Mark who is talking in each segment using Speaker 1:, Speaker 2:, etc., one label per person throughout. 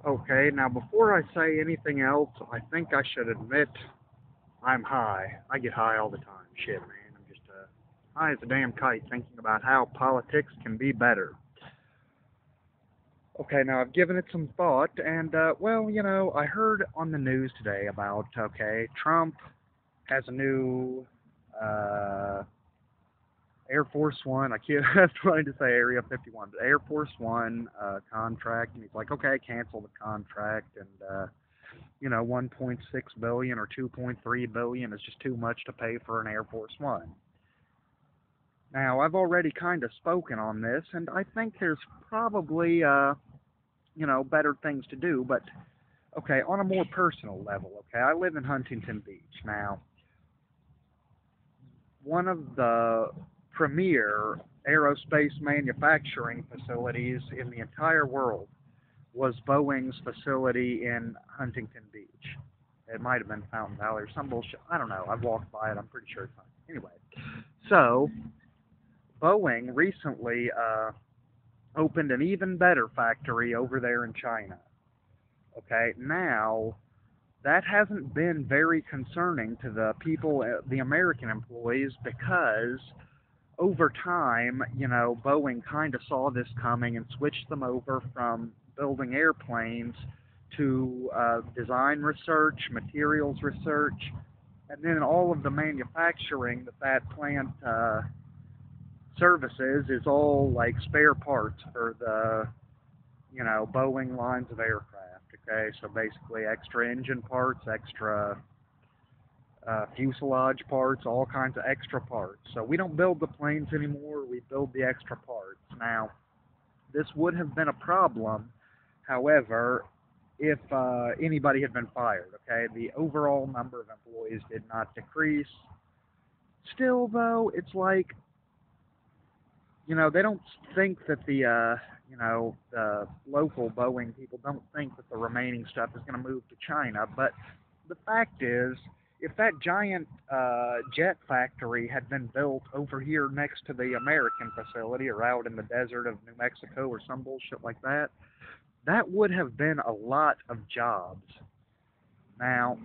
Speaker 1: Okay, now before I say anything else, I think I should admit I'm high. I get high all the time. Shit, man. I'm just high as a damn kite thinking about how politics can be better. Okay, now I've given it some thought, and well, I heard on the news today about Trump has a new uh, Air Force One. I keep I was trying to say Area 51, but Air Force One contract, and he's like, okay, cancel the contract, and 1.6 billion or 2.3 billion is just too much to pay for an Air Force One. Now, I've already kind of spoken on this, and I think there's probably better things to do, but okay, on a more personal level, okay, I live in Huntington Beach. Now, one of the premier aerospace manufacturing facilities in the entire world was Boeing's facility in Huntington Beach. It might have been Fountain Valley or some bullshit. I don't know. I've walked by it. I'm pretty sure it's not. Anyway, so Boeing recently opened an even better factory over there in China. Okay, now that hasn't been very concerning to the people, the American employees, because over time, Boeing kind of saw this coming and switched them over from building airplanes to design research, materials research, and then all of the manufacturing that plant services is all like spare parts for the, Boeing lines of aircraft. Okay, so basically extra engine parts, extra fuselage parts, all kinds of extra parts. So we don't build the planes anymore, we build the extra parts. Now, this would have been a problem, however, if anybody had been fired, okay? The overall number of employees did not decrease. Still, though, it's like, they don't think that the local Boeing people don't think that the remaining stuff is going to move to China, but the fact is, if that giant jet factory had been built over here next to the American facility or out in the desert of New Mexico or some bullshit like that, that would have been a lot of jobs. Now,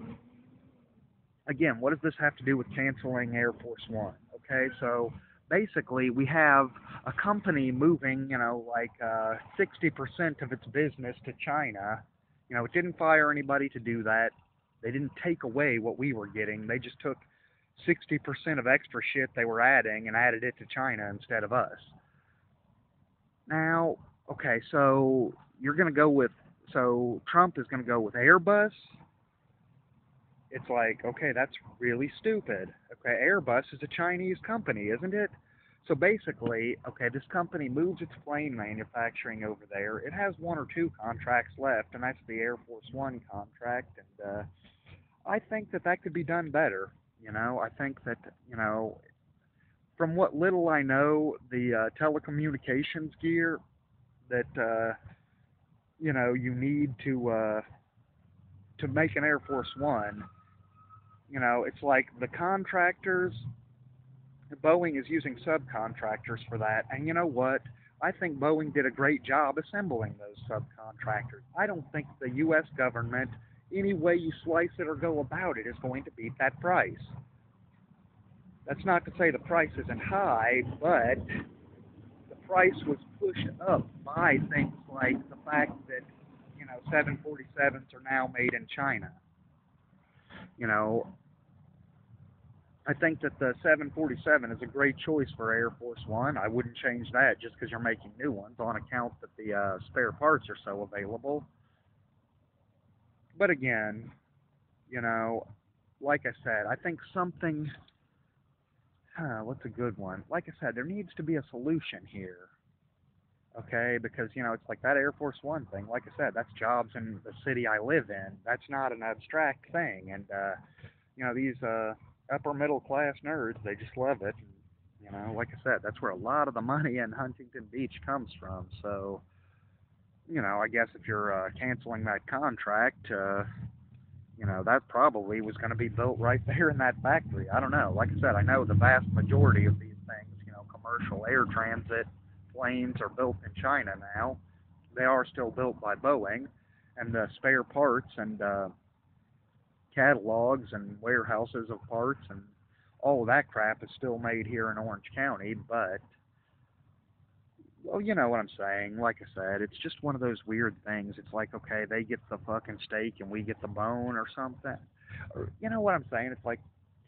Speaker 1: again, what does this have to do with canceling Air Force One? Okay, so basically we have a company moving, 60% of its business to China. It didn't fire anybody to do that. They didn't take away what we were getting. They just took 60% of extra shit they were adding and added it to China instead of us. Now, okay, so Trump is going to go with Airbus. It's like, okay, that's really stupid. Okay, Airbus is a Chinese company, isn't it? So basically, okay, this company moves its plane manufacturing over there. It has one or two contracts left, and that's the Air Force One contract. And I think that could be done better. I think that, from what little I know, the telecommunications gear that, you need to make an Air Force One, it's like the contractors, Boeing is using subcontractors for that. And you know what? I think Boeing did a great job assembling those subcontractors. I don't think the U.S. government, any way you slice it or go about it, is going to beat that price. That's not to say the price isn't high, but the price was pushed up by things like the fact that, 747s are now made in China. You know, I think that the 747 is a great choice for Air Force One. I wouldn't change that just because you're making new ones on account that the spare parts are so available. But again, you know, like I said, I think something. What's a good one? Like I said, there needs to be a solution here. Okay, because it's like that Air Force One thing. Like I said, that's jobs in the city I live in. That's not an abstract thing, and these upper middle class nerds, they just love it. And, like I said, that's where a lot of the money in Huntington Beach comes from. So, I guess if you're canceling that contract, that probably was going to be built right there in that factory. I don't know. Like I said, I know the vast majority of these things, commercial air transit planes are built in China now. They are still built by Boeing. and the spare parts and catalogs and warehouses of parts and all of that crap is still made here in Orange County, but well, you know what I'm saying. Like I said, it's just one of those weird things. It's like, okay, they get the fucking steak and we get the bone or something. Or you know what I'm saying? It's like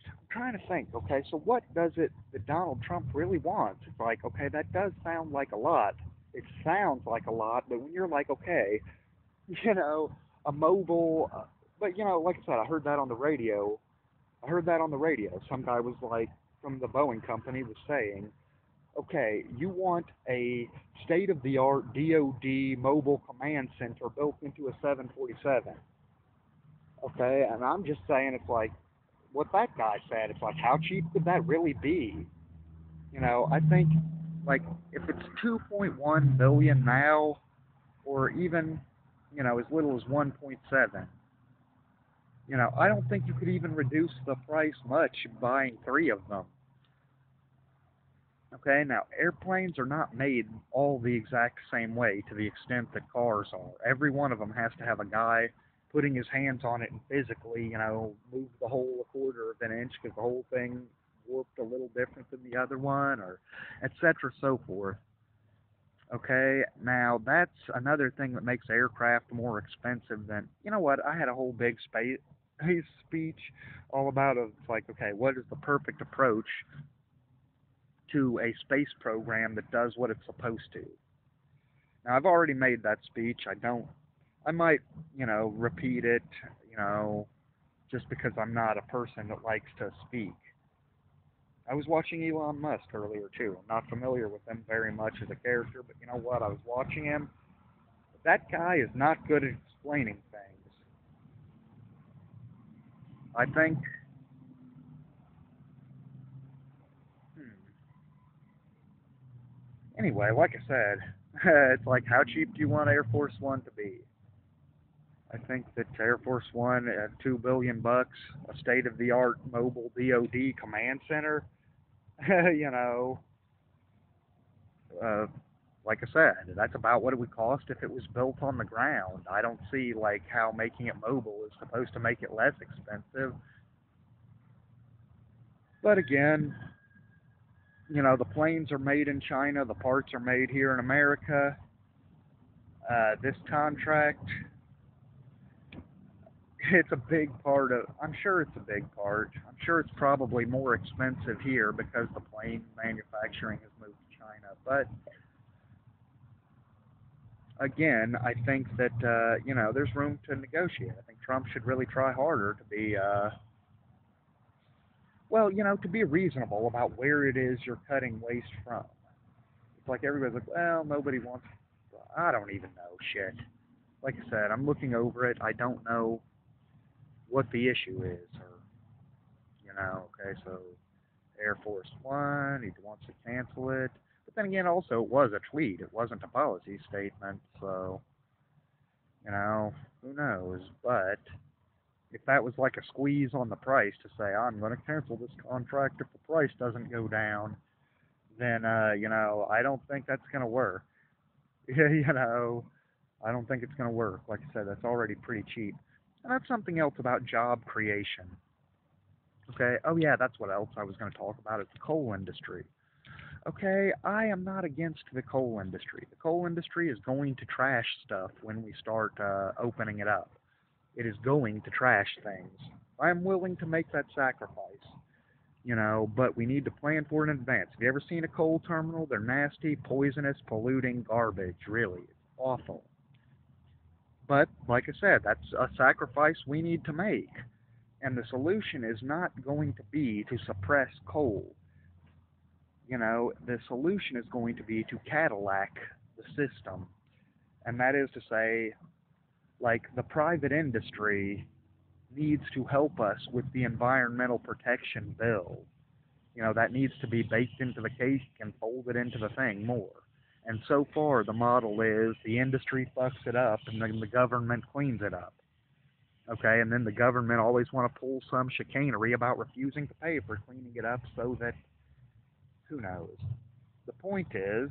Speaker 1: I'm trying to think. Okay, so what does it that Donald Trump really wants? It's like, okay, that does sound like a lot. It sounds like a lot, but when you're like, okay, you know, a mobile, but you know, like I said, I heard that on the radio. I heard that on the radio. Some guy was like, from the Boeing company was saying, okay, you want a state of the art DoD mobile command center built into a 747. Okay, and I'm just saying, it's like what that guy said. It's like, how cheap could that really be? You know, I think like if it's 2.1 billion now, or even as little as 1.7. I don't think you could even reduce the price much buying three of them. Okay, now airplanes are not made all the exact same way to the extent that cars are. Every one of them has to have a guy putting his hands on it and physically, move the whole a quarter of an inch because the whole thing warped a little different than the other one, or et cetera, so forth. Okay, now that's another thing that makes aircraft more expensive than, you know what, I had a whole big space speech all about it. It's like, okay, what is the perfect approach to a space program that does what it's supposed to? Now, I've already made that speech. I might, repeat it, you know, just because I'm not a person that likes to speak. I was watching Elon Musk earlier too. I'm not familiar with him very much as a character, but you know what? I was watching him. That guy is not good at explaining things. I think. Hmm, anyway, like I said, it's like, how cheap do you want Air Force One to be? I think that Air Force One at $2 billion, a state-of-the-art mobile DoD command center, you know, uh, like I said, that's about what it would cost if it was built on the ground. I don't see like how making it mobile is supposed to make it less expensive. But again, the planes are made in China, the parts are made here in America. This contract, it's a big part of. I'm sure it's a big part. I'm sure it's probably more expensive here because the plane manufacturing has moved to China. But again, I think that there's room to negotiate. I think Trump should really try harder to be well, to be reasonable about where it is you're cutting waste from. It's like everybody's like, well, nobody wants. I don't even know shit. Like I said, I'm looking over it. I don't know what the issue is, or okay, so Air Force One, he wants to cancel it. But then again, also it was a tweet. It wasn't a policy statement, so who knows? But if that was like a squeeze on the price to say I'm going to cancel this contract if the price doesn't go down, then I don't think that's going to work. I don't think it's going to work. Like I said, that's already pretty cheap. And that's something else about job creation. Okay. Oh yeah, that's what else I was going to talk about is the coal industry. Okay, I am not against the coal industry. The coal industry is going to trash stuff when we start opening it up. It is going to trash things. I'm willing to make that sacrifice, but we need to plan for it in advance. Have you ever seen a coal terminal? They're nasty, poisonous, polluting garbage, really. It's awful. But, like I said, that's a sacrifice we need to make. And the solution is not going to be to suppress coal. The solution is going to be to Cadillac the system. And that is to say, like, the private industry needs to help us with the environmental protection bill. That needs to be baked into the cake and folded into the thing more. And so far, the model is the industry fucks it up and then the government cleans it up. Okay, and then the government always want to pull some chicanery about refusing to pay for cleaning it up so that, who knows? The point is,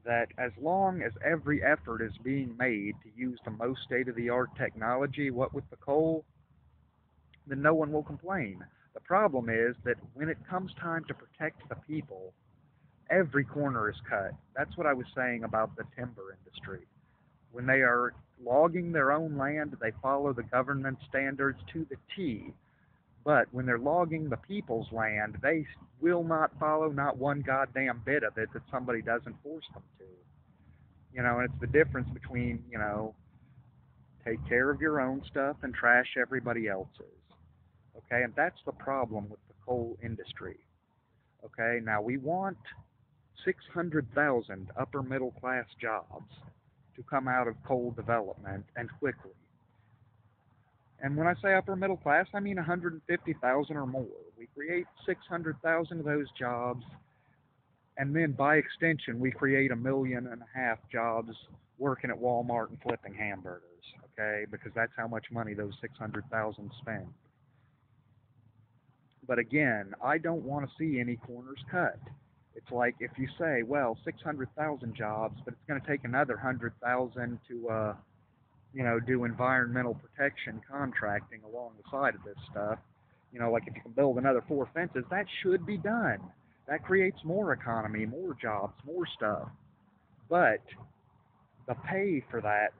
Speaker 1: that as long as every effort is being made to use the most state-of-the-art technology, what with the coal, then no one will complain. The problem is that when it comes time to protect the people, every corner is cut. That's what I was saying about the timber industry. When they are logging their own land, they follow the government standards to the T. But when they're logging the people's land, they will not follow not one goddamn bit of it that somebody doesn't force them to. And it's the difference between, take care of your own stuff and trash everybody else's. Okay, and that's the problem with the coal industry. Okay, now we want 600,000 upper middle class jobs to come out of coal development and quickly. And when I say upper middle class, I mean 150,000 or more. We create 600,000 of those jobs, and then by extension, we create 1.5 million jobs working at Walmart and flipping hamburgers. Okay, because that's how much money those 600,000 spend. But again, I don't want to see any corners cut. It's like if you say, well, 600,000 jobs, but it's going to take another 100,000 to, do environmental protection contracting along the side of this stuff. Like if you can build another 4 fences, that should be done. That creates more economy, more jobs, more stuff. But the paying for that,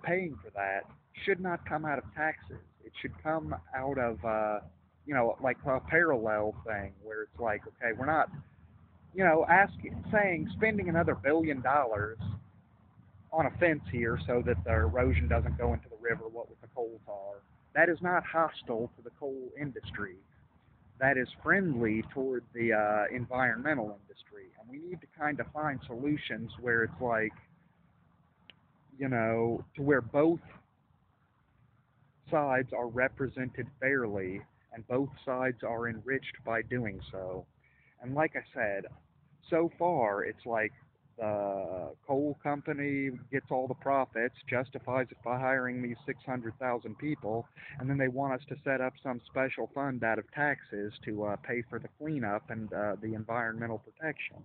Speaker 1: should not come out of taxes. It should come out of, like a parallel thing where it's like, okay, we're not, spending another $1 billion on a fence here so that the erosion doesn't go into the river, what with the coal tar. That is not hostile to the coal industry. That is friendly toward the environmental industry. And we need to kind of find solutions where it's like, to where both sides are represented fairly and both sides are enriched by doing so. And like I said, so far it's like the coal company gets all the profits, justifies it by hiring these 600,000 people, and then they want us to set up some special fund out of taxes to pay for the cleanup and the environmental protection.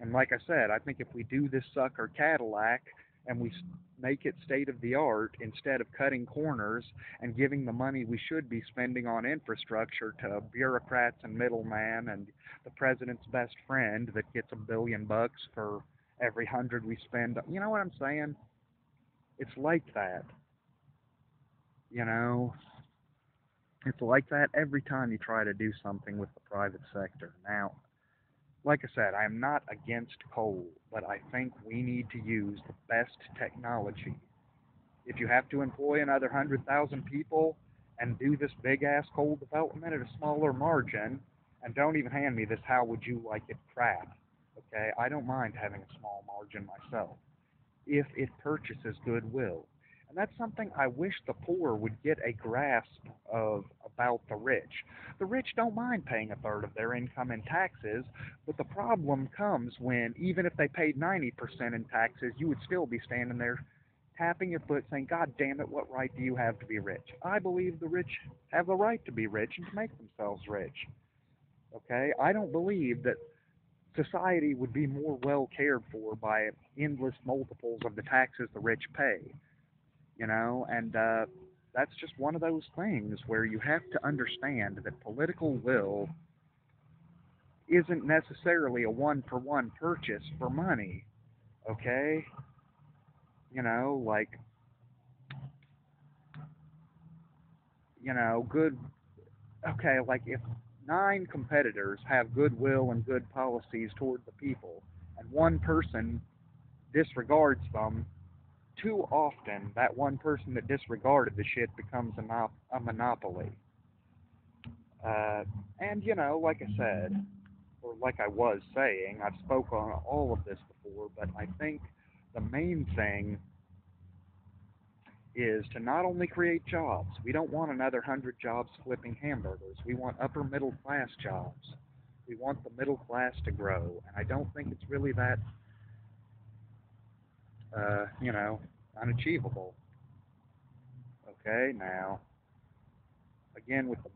Speaker 1: And like I said, I think if we do this sucker Cadillac and we make it state of the art instead of cutting corners and giving the money we should be spending on infrastructure to bureaucrats and middlemen and the president's best friend that gets $1 billion for every 100 we spend. You know what I'm saying? It's like that. You know, it's like that every time you try to do something with the private sector. Now, like I said, I am not against coal, but I think we need to use the best technology. If you have to employ another 100,000 people and do this big ass coal development at a smaller margin, and don't even hand me this how would you like it crap, okay? I don't mind having a small margin myself if it purchases goodwill. And that's something I wish the poor would get a grasp of about the rich. The rich don't mind paying a third of their income in taxes, but the problem comes when, even if they paid 90% in taxes, you would still be standing there tapping your foot saying, God damn it, what right do you have to be rich? I believe the rich have the right to be rich and to make themselves rich. Okay? I don't believe that society would be more well cared for by endless multiples of the taxes the rich pay. And that's just one of those things where you have to understand that political will isn't necessarily a one-for-one purchase for money, okay? Like, good, okay, like if 9 competitors have goodwill and good policies toward the people, and one person disregards them, too often that one person that disregarded the shit becomes a monopoly. Uh, and like I said, or like I was saying, I've spoke on all of this before, but I think the main thing is to not only create jobs. We don't want another 100 jobs flipping hamburgers. We want upper middle class jobs. We want the middle class to grow, and I don't think it's really that, uh, you know, unachievable. Okay, now again with the